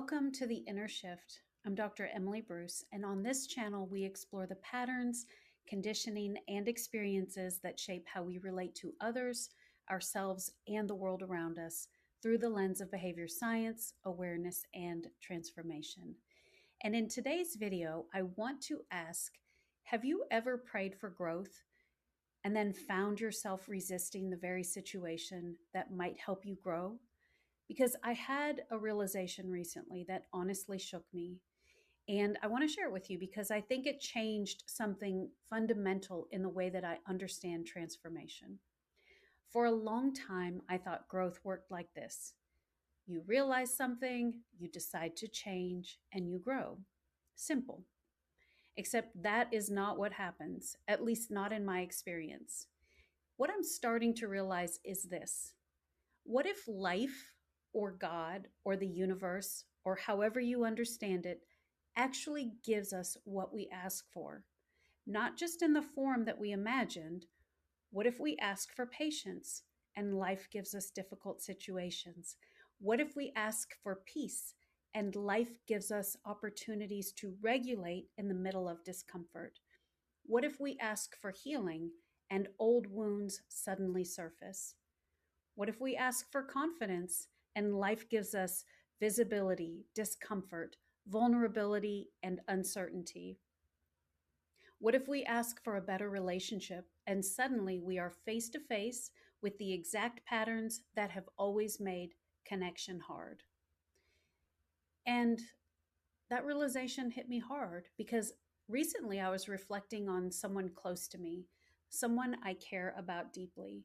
Welcome to The Inner Shift. I'm Dr. Emily Bruce, and on this channel, we explore the patterns, conditioning, and experiences that shape how we relate to others, ourselves, and the world around us through the lens of behavior science, awareness, and transformation. And in today's video, I want to ask, have you ever prayed for growth and then found yourself resisting the very situation that might help you grow? Because I had a realization recently that honestly shook me. And I want to share it with you because I think it changed something fundamental in the way that I understand transformation. For a long time, I thought growth worked like this: you realize something, you decide to change, and you grow. Simple. Except that is not what happens, at least not in my experience. What I'm starting to realize is this: what if life or God or the universe, or however you understand it, actually gives us what we ask for? Not just in the form that we imagined. What if we ask for patience and life gives us difficult situations? What if we ask for peace and life gives us opportunities to regulate in the middle of discomfort? What if we ask for healing and old wounds suddenly surface? What if we ask for confidence and life gives us visibility, discomfort, vulnerability, and uncertainty? What if we ask for a better relationship and suddenly we are face to face with the exact patterns that have always made connection hard? And that realization hit me hard because recently I was reflecting on someone close to me, someone I care about deeply.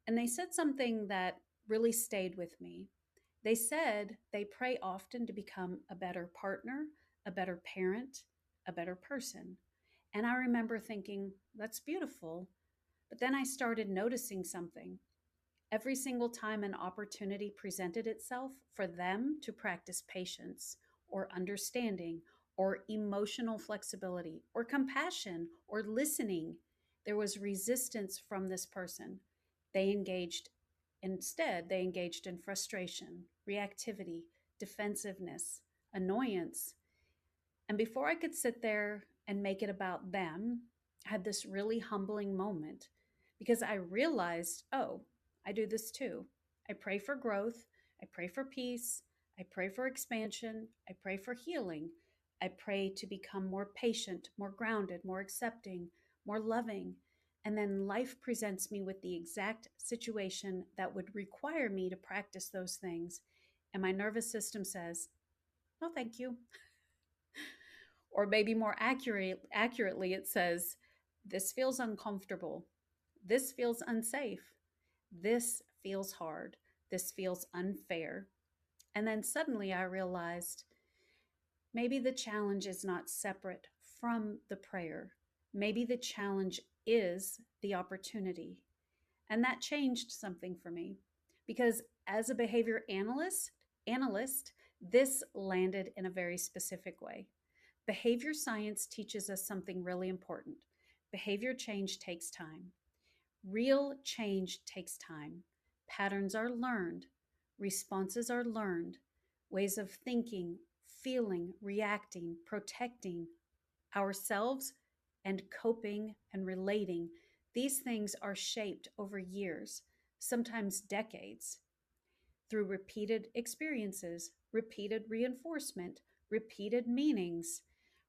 And they said something that really stayed with me. They said they pray often to become a better partner, a better parent, a better person. And I remember thinking, that's beautiful. But then I started noticing something. Every single time an opportunity presented itself for them to practice patience or understanding or emotional flexibility or compassion or listening, there was resistance from this person. They engaged Instead, they engaged in frustration, reactivity, defensiveness, annoyance. And before I could sit there and make it about them, I had this really humbling moment because I realized, oh, I do this too. I pray for growth. I pray for peace. I pray for expansion. I pray for healing. I pray to become more patient, more grounded, more accepting, more loving. And then life presents me with the exact situation that would require me to practice those things. And my nervous system says, no, thank you. Or maybe more accurately, it says, this feels uncomfortable. This feels unsafe. This feels hard. This feels unfair. And then suddenly I realized maybe the challenge is not separate from the prayer. Maybe the challenge is the opportunity. And that changed something for me because as a behavior analyst, this landed in a very specific way. Behavior science teaches us something really important. Behavior change takes time. Real change takes time. Patterns are learned. Responses are learned. Ways of thinking, feeling, reacting, protecting ourselves, and coping and relating. These things are shaped over years, sometimes decades, through repeated experiences, repeated reinforcement, repeated meanings,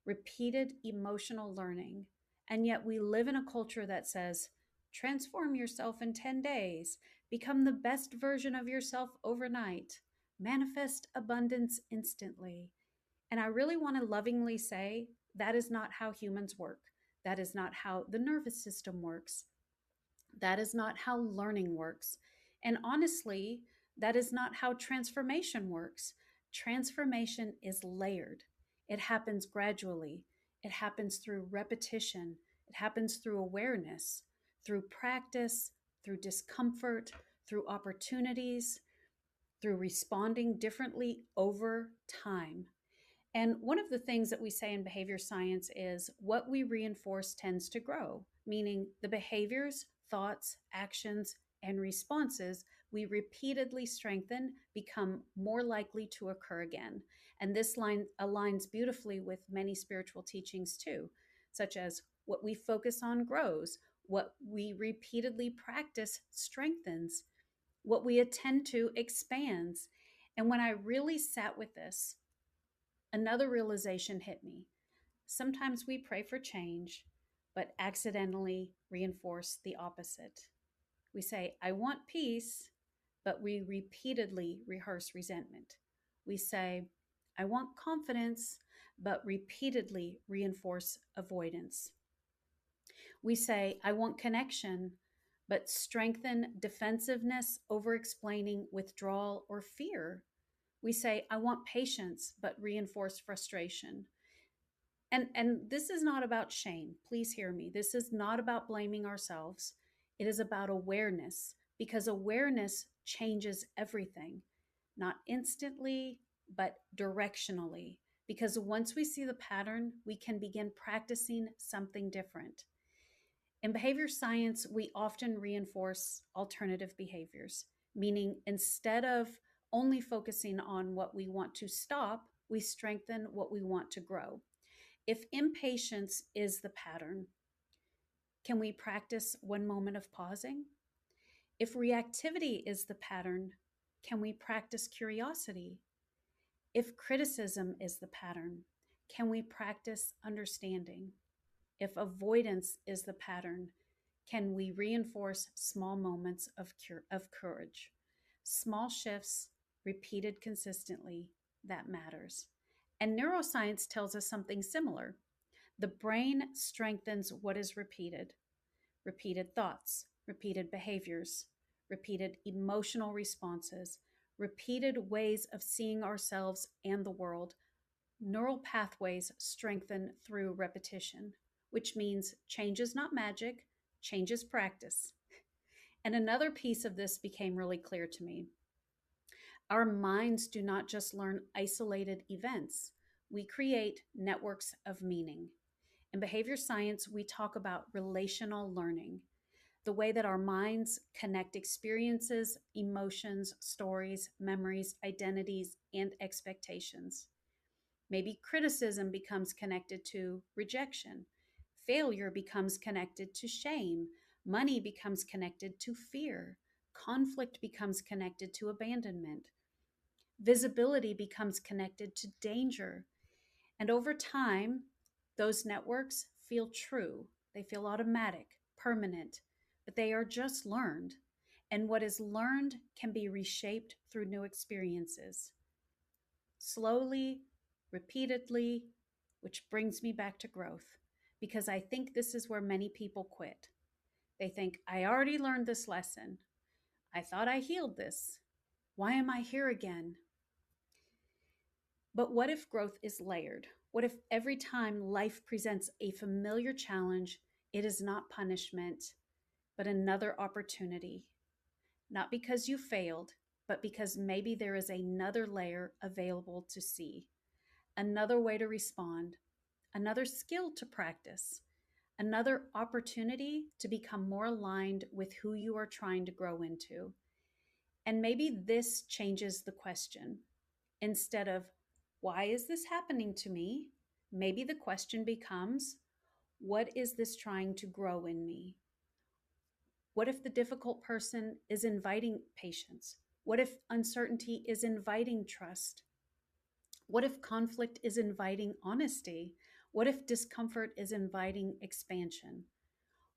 repeated emotional learning. And yet we live in a culture that says, transform yourself in 10 days, become the best version of yourself overnight, manifest abundance instantly. And I really want to lovingly say that is not how humans work. That is not how the nervous system works. That is not how learning works. And honestly, that is not how transformation works. Transformation is layered. It happens gradually. It happens through repetition. It happens through awareness, through practice, through discomfort, through opportunities, through responding differently over time. And one of the things that we say in behavior science is what we reinforce tends to grow, meaning the behaviors, thoughts, actions, and responses we repeatedly strengthen become more likely to occur again. And this line aligns beautifully with many spiritual teachings too, such as what we focus on grows, what we repeatedly practice strengthens, what we attend to expands. And when I really sat with this, another realization hit me. Sometimes we pray for change, but accidentally reinforce the opposite. We say, I want peace, but we repeatedly rehearse resentment. We say, I want confidence, but repeatedly reinforce avoidance. We say, I want connection, but strengthen defensiveness, over explaining withdrawal or fear. We say, I want patience, but reinforce frustration. And this is not about shame. Please hear me. This is not about blaming ourselves. It is about awareness, because awareness changes everything, not instantly, but directionally. Because once we see the pattern, we can begin practicing something different. In behavior science, we often reinforce alternative behaviors, meaning instead of only focusing on what we want to stop, we strengthen what we want to grow. If impatience is the pattern, can we practice one moment of pausing? If reactivity is the pattern, can we practice curiosity? If criticism is the pattern, can we practice understanding? If avoidance is the pattern, can we reinforce small moments of courage? Small shifts repeated consistently, that matters. And neuroscience tells us something similar. The brain strengthens what is repeated: repeated thoughts, repeated behaviors, repeated emotional responses, repeated ways of seeing ourselves and the world. Neural pathways strengthen through repetition, which means change is not magic, change is practice. And another piece of this became really clear to me. Our minds do not just learn isolated events, we create networks of meaning. In behavior science, we talk about relational learning, the way that our minds connect experiences, emotions, stories, memories, identities, and expectations. Maybe criticism becomes connected to rejection, failure becomes connected to shame, money becomes connected to fear, conflict becomes connected to abandonment, visibility becomes connected to danger. And over time, those networks feel true. They feel automatic, permanent, but they are just learned. And what is learned can be reshaped through new experiences. Slowly, repeatedly, which brings me back to growth, because I think this is where many people quit. They think, I already learned this lesson. I thought I healed this. Why am I here again? But what if growth is layered? What if every time life presents a familiar challenge, it is not punishment, but another opportunity? Not because you failed, but because maybe there is another layer available to see, another way to respond, another skill to practice, another opportunity to become more aligned with who you are trying to grow into. And maybe this changes the question. Instead of, why is this happening to me? Maybe the question becomes, what is this trying to grow in me? What if the difficult person is inviting patience? What if uncertainty is inviting trust? What if conflict is inviting honesty? What if discomfort is inviting expansion?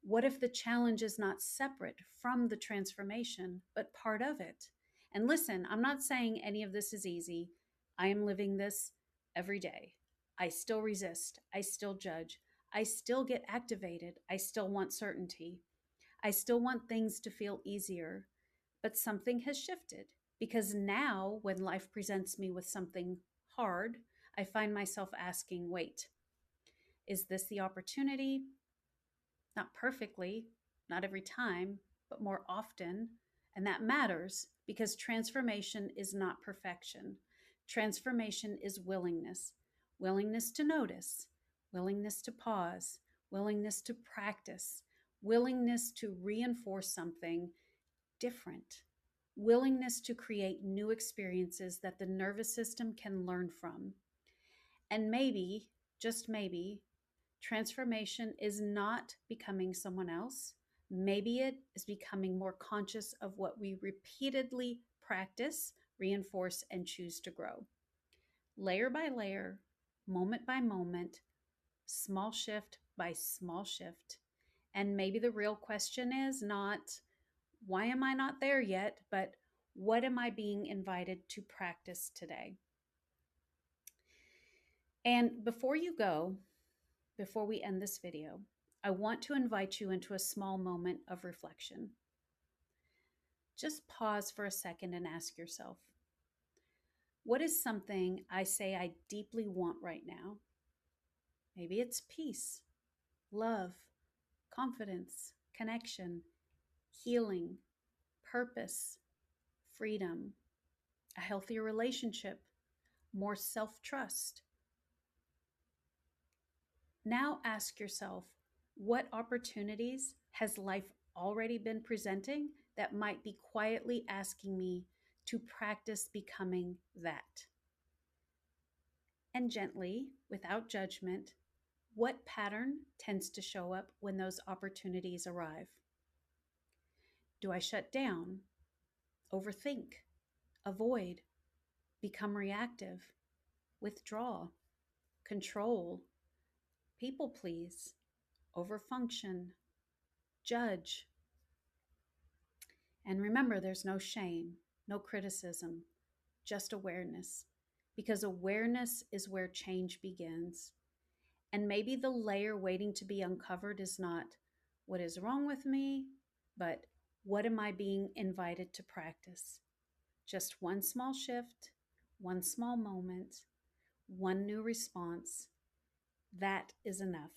What if the challenge is not separate from the transformation, but part of it? And listen, I'm not saying any of this is easy. I am living this every day. I still resist. I still judge. I still get activated. I still want certainty. I still want things to feel easier. But something has shifted, because now when life presents me with something hard, I find myself asking, wait, is this the opportunity? Not perfectly, not every time, but more often. And that matters, because transformation is not perfection. Transformation is willingness: willingness to notice, willingness to pause, willingness to practice, willingness to reinforce something different. willingness to create new experiences that the nervous system can learn from. And maybe, just maybe, transformation is not becoming someone else. Maybe it is becoming more conscious of what we repeatedly practice, reinforce, and choose to grow. Layer by layer, moment by moment, small shift by small shift. And maybe the real question is not, why am I not there yet? But what am I being invited to practice today? And before you go, before we end this video, I want to invite you into a small moment of reflection. Just pause for a second and ask yourself, what is something I say I deeply want right now? Maybe it's peace, love, confidence, connection, healing, purpose, freedom, a healthier relationship, more self-trust. Now ask yourself, what opportunities has life already been presenting that might be quietly asking me to practice becoming that? And gently, without judgment, what pattern tends to show up when those opportunities arrive? Do I shut down, overthink, avoid, become reactive, withdraw, control, people please, overfunction, judge? And remember, there's no shame, no criticism, just awareness, because awareness is where change begins. And maybe the layer waiting to be uncovered is not what is wrong with me, but what am I being invited to practice? Just one small shift, one small moment, one new response. That is enough.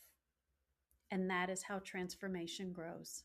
And that is how transformation grows.